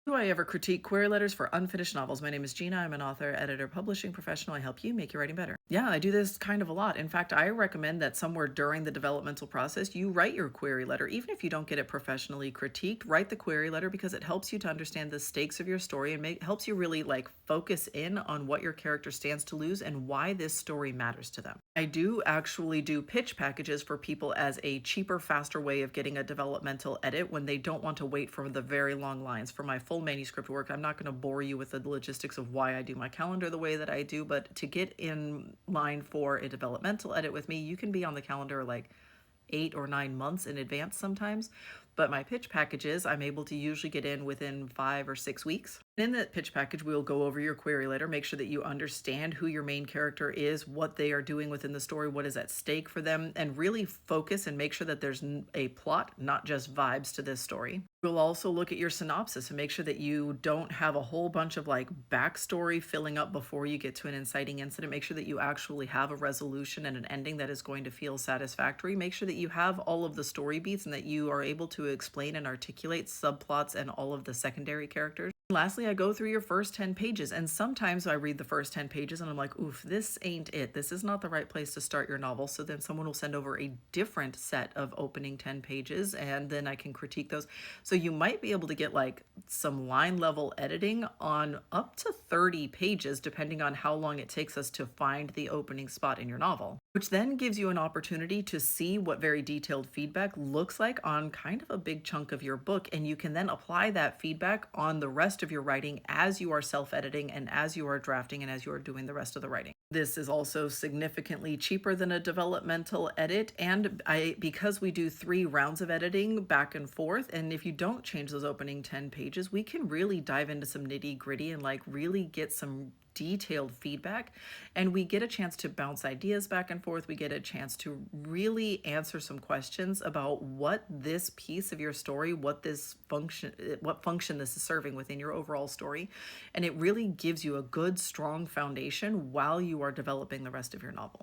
Do I ever critique query letters for unfinished novels? My name is Gina. I'm an author, editor, publishing professional. I help you make your writing better. Yeah, I do this kind of a lot. In fact, I recommend that somewhere during the developmental process, you write your query letter. Even if you don't get it professionally critiqued, write the query letter because it helps you to understand the stakes of your story and helps you really like focus in on what your character stands to lose and why this story matters to them. I do actually do pitch packages for people as a cheaper, faster way of getting a developmental edit when they don't want to wait for the very long lines. For my full manuscript work, I'm not going to bore you with the logistics of why I do my calendar the way that I do, but to get in line for a developmental edit with me, you can be on the calendar like 8 or 9 months in advance sometimes. But my pitch packages, I'm able to usually get in within 5 or 6 weeks. In that pitch package, we'll go over your query letter, make sure that you understand who your main character is, what they are doing within the story, what is at stake for them, and really focus and make sure that there's a plot, not just vibes to this story. We'll also look at your synopsis and make sure that you don't have a whole bunch of like backstory filling up before you get to an inciting incident. Make sure that you actually have a resolution and an ending that is going to feel satisfactory. Make sure that you have all of the story beats and that you are able to explain and articulate subplots and all of the secondary characters. Lastly, I go through your first 10 pages, and sometimes I read the first 10 pages and I'm like, oof, this ain't it. This is not the right place to start your novel. So then someone will send over a different set of opening 10 pages, and then I can critique those. So you might be able to get like some line level editing on up to 30 pages, depending on how long it takes us to find the opening spot in your novel, which then gives you an opportunity to see what very detailed feedback looks like on kind of a big chunk of your book. And you can then apply that feedback on the rest of your writing as you are self editing and as you are drafting and as you are doing the rest of the writing. This is also significantly cheaper than a developmental edit, and because we do 3 rounds of editing back and forth, and if you don't change those opening 10 pages, we can really dive into some nitty-gritty and like really get some detailed feedback, and we get a chance to bounce ideas back and forth. We get a chance to really answer some questions about what this piece of your story, what function this is serving within your overall story, and it really gives you a good strong foundation while you are developing the rest of your novel.